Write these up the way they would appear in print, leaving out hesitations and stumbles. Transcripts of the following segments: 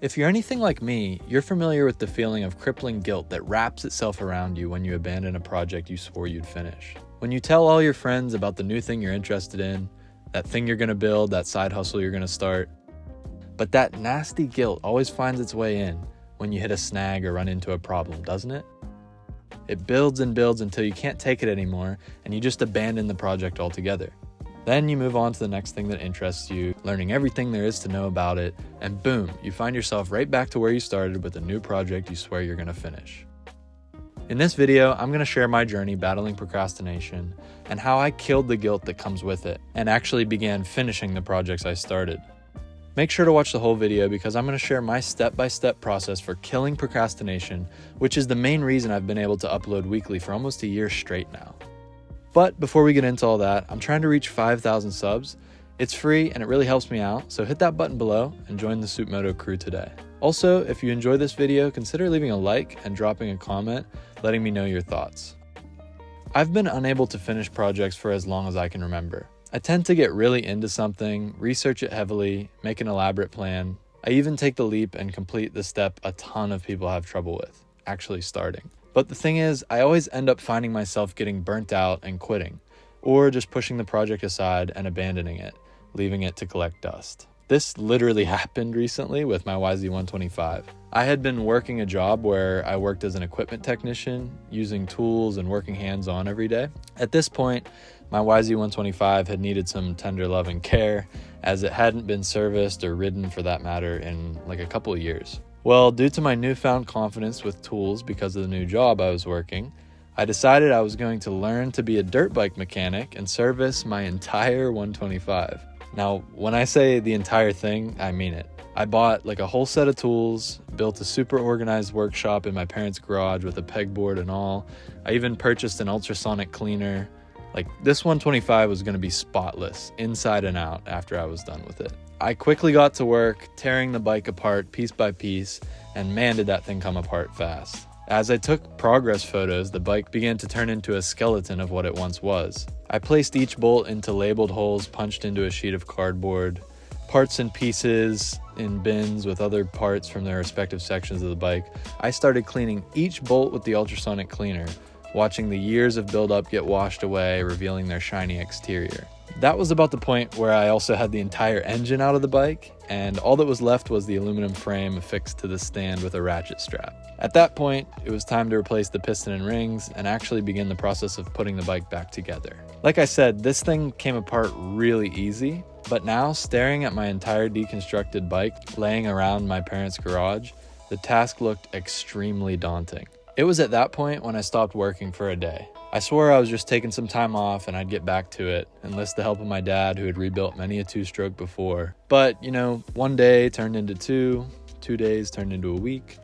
If you're anything like me, you're familiar with the feeling of crippling guilt that wraps itself around you when you abandon a project you swore you'd finish. When you tell all your friends about the new thing you're interested in, that thing you're going to build, that side hustle you're going to start. But that nasty guilt always finds its way in when you hit a snag or run into a problem, doesn't it? It builds and builds until you can't take it anymore and you just abandon the project altogether. Then you move on to the next thing that interests you, learning everything there is to know about it, and boom, you find yourself right back to where you started with a new project you swear you're going to finish. In this video, I'm going to share my journey battling procrastination and how I killed the guilt that comes with it and actually began finishing the projects I started. Make sure to watch the whole video because I'm going to share my step-by-step process for killing procrastination, which is the main reason I've been able to upload weekly for almost a year straight now. But before we get into all that, I'm trying to reach 5,000 subs. It's free and it really helps me out, so hit that button below and join the SoupMoto crew today. Also, if you enjoyed this video, consider leaving a like and dropping a comment, letting me know your thoughts. I've been unable to finish projects for as long as I can remember. I tend to get really into something, research it heavily, make an elaborate plan. I even take the leap and complete the step a ton of people have trouble with, actually starting. But the thing is, I always end up finding myself getting burnt out and quitting, or just pushing the project aside and abandoning it, leaving it to collect dust. This literally happened recently with my YZ125. I had been working a job where I worked as an equipment technician, using tools and working hands-on every day. At this point, my YZ125 had needed some tender love and care, as it hadn't been serviced or ridden for that matter in like a couple of years. Well, due to my newfound confidence with tools because of the new job I was working, I decided I was going to learn to be a dirt bike mechanic and service my entire 125. Now, when I say the entire thing, I mean it. I bought like a whole set of tools, built a super organized workshop in my parents' garage with a pegboard and all. I even purchased an ultrasonic cleaner. Like, this 125 was going to be spotless, inside and out, after I was done with it. I quickly got to work, tearing the bike apart piece by piece, and man did that thing come apart fast. As I took progress photos, the bike began to turn into a skeleton of what it once was. I placed each bolt into labeled holes punched into a sheet of cardboard, parts and pieces in bins with other parts from their respective sections of the bike. I started cleaning each bolt with the ultrasonic cleaner, watching the years of buildup get washed away, revealing their shiny exterior. That was about the point where I also had the entire engine out of the bike, and all that was left was the aluminum frame affixed to the stand with a ratchet strap. At that point, it was time to replace the piston and rings and actually begin the process of putting the bike back together. Like I said, this thing came apart really easy, but now staring at my entire deconstructed bike laying around my parents' garage, the task looked extremely daunting. It was at that point when I stopped working for a day. I swore I was just taking some time off and I'd get back to it, enlist the help of my dad who had rebuilt many a two-stroke before. But, one day turned into two days turned into a week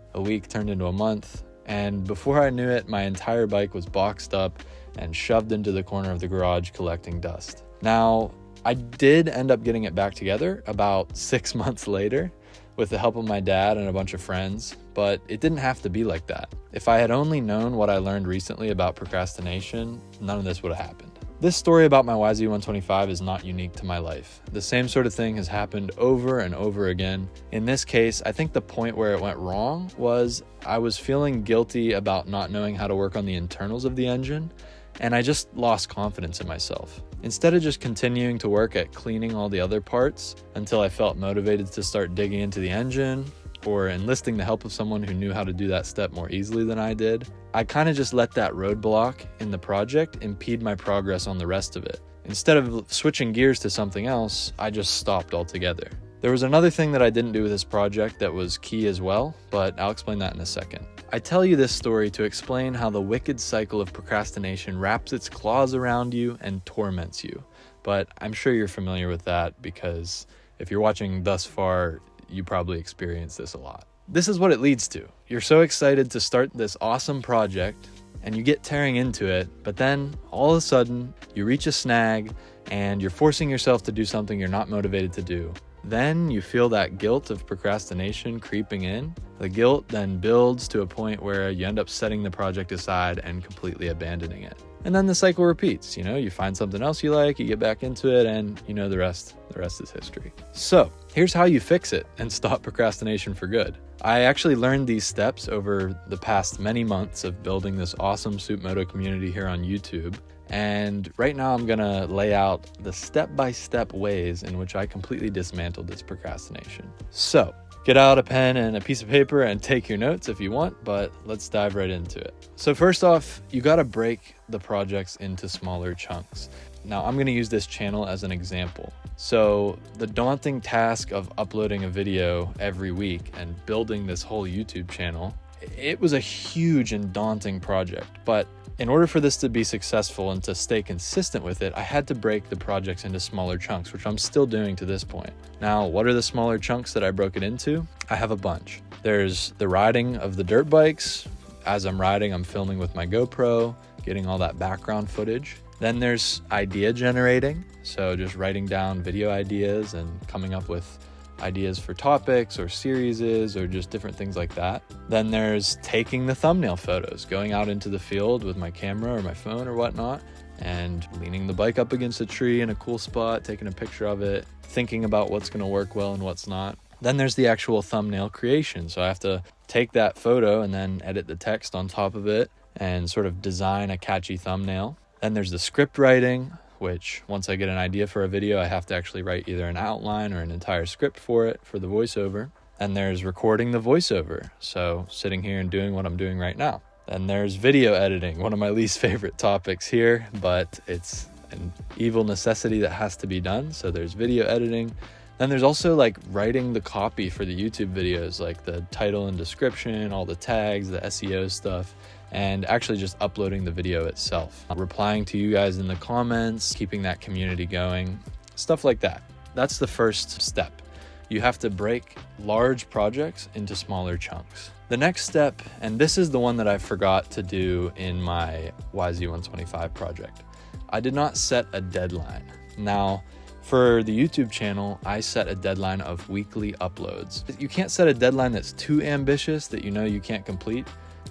turned into a month, and before I knew it, my entire bike was boxed up and shoved into the corner of the garage collecting dust. Now, I did end up getting it back together about 6 months later with the help of my dad and a bunch of friends, but it didn't have to be like that. If I had only known what I learned recently about procrastination, none of this would have happened. This story about my YZ125 is not unique to my life. The same sort of thing has happened over and over again. In this case, I think the point where it went wrong was I was feeling guilty about not knowing how to work on the internals of the engine, and I just lost confidence in myself. Instead of just continuing to work at cleaning all the other parts until I felt motivated to start digging into the engine or enlisting the help of someone who knew how to do that step more easily than I did, I kind of just let that roadblock in the project impede my progress on the rest of it. Instead of switching gears to something else, I just stopped altogether. There was another thing that I didn't do with this project that was key as well, but I'll explain that in a second. I tell you this story to explain how the wicked cycle of procrastination wraps its claws around you and torments you. But I'm sure you're familiar with that because if you're watching thus far, you probably experience this a lot. This is what it leads to. You're so excited to start this awesome project and you get tearing into it, but then all of a sudden you reach a snag and you're forcing yourself to do something you're not motivated to do. Then you feel that guilt of procrastination creeping in, The guilt then builds to a point where you end up setting the project aside and completely abandoning it. And then the cycle repeats. You find something else you like, you get back into it, and the rest is history. So here's how you fix it and stop procrastination for good. I actually learned these steps over the past many months of building this awesome SoupMoto community here on YouTube. And right now I'm gonna lay out the step-by-step ways in which I completely dismantled this procrastination. So get out a pen and a piece of paper and take your notes if you want, but let's dive right into it. So first off, you gotta break the projects into smaller chunks. Now I'm gonna use this channel as an example. So the daunting task of uploading a video every week and building this whole YouTube channel, it was a huge and daunting project. But in order for this to be successful and to stay consistent with it, I had to break the projects into smaller chunks, which I'm still doing to this point. Now, what are the smaller chunks that I broke it into? I have a bunch. There's the riding of the dirt bikes. As I'm riding, I'm filming with my GoPro, getting all that background footage. Then there's idea generating. So just writing down video ideas and coming up with ideas for topics or series or just different things like that. Then there's taking the thumbnail photos, going out into the field with my camera or my phone or whatnot, and leaning the bike up against a tree in a cool spot, taking a picture of it, thinking about what's going to work well and what's not. Then there's the actual thumbnail creation. So I have to take that photo and then edit the text on top of it and sort of design a catchy thumbnail. Then there's the script writing, which once I get an idea for a video, I have to actually write either an outline or an entire script for it for the voiceover. And there's recording the voiceover. So sitting here and doing what I'm doing right now. Then there's video editing, one of my least favorite topics here, but it's an evil necessity that has to be done. So there's video editing. Then there's also like writing the copy for the YouTube videos, like the title and description, all the tags, the SEO stuff, and actually just uploading the video itself. Replying to you guys in the comments, keeping that community going, stuff like that. That's the first step. You have to break large projects into smaller chunks. The next step, and this is the one that I forgot to do in my YZ125 project, I did not set a deadline. Now, for the YouTube channel, I set a deadline of weekly uploads. You can't set a deadline that's too ambitious that you can't complete.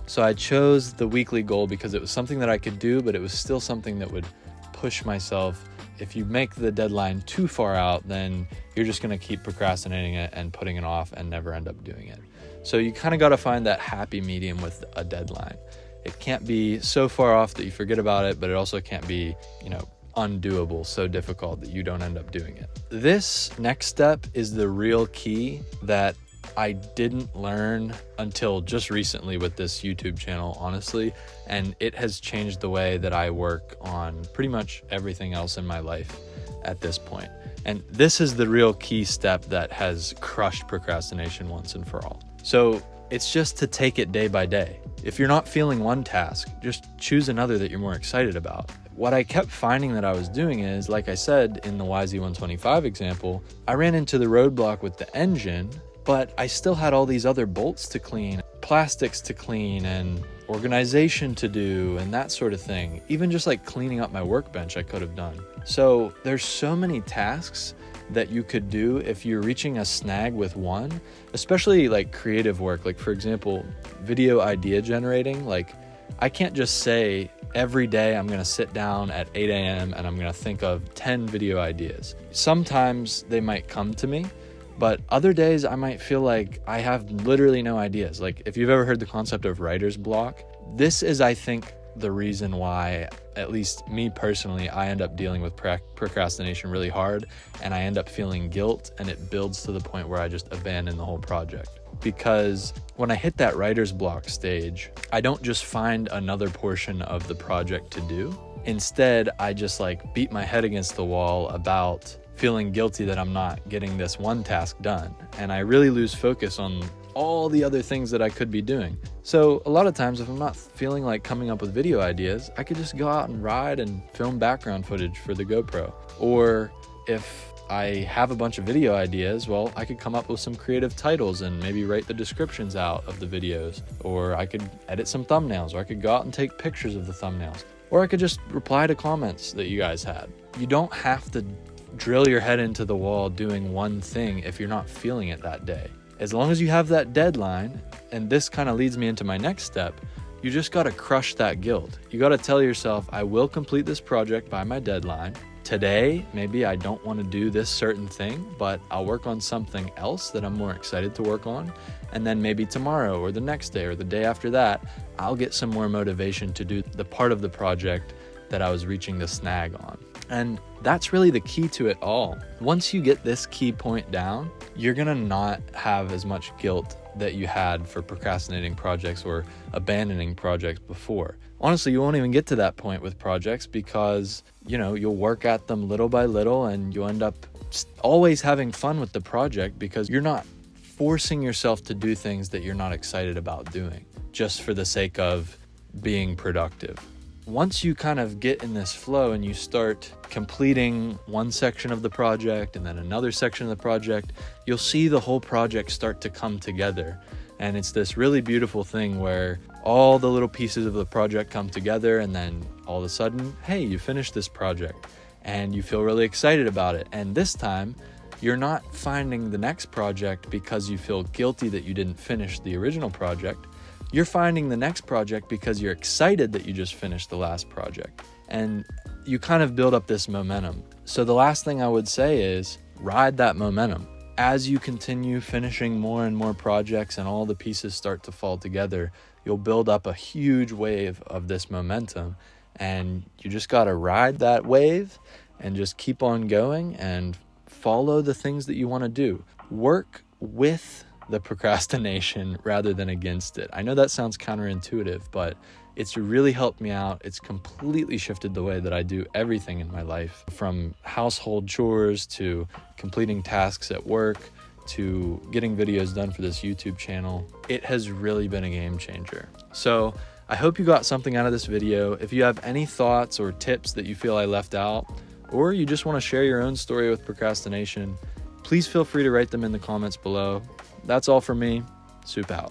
So I chose the weekly goal because it was something that I could do, but it was still something that would push myself. If you make the deadline too far out, then you're just gonna keep procrastinating it and putting it off and never end up doing it. So you kind of gotta find that happy medium with a deadline. It can't be so far off that you forget about it, but it also can't be, undoable, so difficult that you don't end up doing it. This next step is the real key that I didn't learn until just recently with this YouTube channel, honestly, and it has changed the way that I work on pretty much everything else in my life at this point. And this is the real key step that has crushed procrastination once and for all. So it's just to take it day by day. If you're not feeling one task, just choose another that you're more excited about. What I kept finding that I was doing is, like I said in the YZ125 example, I ran into the roadblock with the engine, but I still had all these other bolts to clean, plastics to clean, and organization to do, and that sort of thing. Even just like cleaning up my workbench, I could have done. So there's so many tasks that you could do if you're reaching a snag with one, especially like creative work. Like for example, video idea generating. Like I can't just say every day I'm gonna sit down at 8 a.m. and I'm gonna think of 10 video ideas. Sometimes they might come to me, but other days I might feel like I have literally no ideas. Like if you've ever heard the concept of writer's block, this is, I think, the reason why, at least me personally, I end up dealing with procrastination really hard, and I end up feeling guilt, and it builds to the point where I just abandon the whole project. Because when I hit that writer's block stage, I don't just find another portion of the project to do. Instead, I just like beat my head against the wall about feeling guilty that I'm not getting this one task done. And I really lose focus on all the other things that I could be doing. So a lot of times if I'm not feeling like coming up with video ideas, I could just go out and ride and film background footage for the GoPro. Or if I have a bunch of video ideas, well, I could come up with some creative titles and maybe write the descriptions out of the videos. Or I could edit some thumbnails, or I could go out and take pictures of the thumbnails. Or I could just reply to comments that you guys had. You don't have to drill your head into the wall doing one thing if you're not feeling it that day. As long as you have that deadline And this kind of leads me into my next step. You just got to crush that guilt. You got to tell yourself, I will complete this project by my deadline. Today, maybe I don't want to do this certain thing, but I'll work on something else that I'm more excited to work on. And then maybe tomorrow or the next day or the day after that, I'll get some more motivation to do the part of the project that I was reaching the snag on. And that's really the key to it all. Once you get this key point down, you're gonna not have as much guilt that you had for procrastinating projects or abandoning projects before. Honestly, you won't even get to that point with projects because, you'll work at them little by little and you end up always having fun with the project because you're not forcing yourself to do things that you're not excited about doing just for the sake of being productive. Once you kind of get in this flow and you start completing one section of the project and then another section of the project, you'll see the whole project start to come together. And it's this really beautiful thing where all the little pieces of the project come together and then all of a sudden, hey, you finished this project and you feel really excited about it. And this time, you're not finding the next project because you feel guilty that you didn't finish the original project. You're finding the next project because you're excited that you just finished the last project. And you kind of build up this momentum. So the last thing I would say is ride that momentum. As you continue finishing more and more projects and all the pieces start to fall together, you'll build up a huge wave of this momentum. And you just got to ride that wave and just keep on going and follow the things that you want to do. Work with the procrastination rather than against it. I know that sounds counterintuitive, but it's really helped me out. It's completely shifted the way that I do everything in my life, from household chores to completing tasks at work to getting videos done for this YouTube channel. It has really been a game changer. So I hope you got something out of this video. If you have any thoughts or tips that you feel I left out, or you just want to share your own story with procrastination, please feel free to write them in the comments below. That's all for me. Soup out.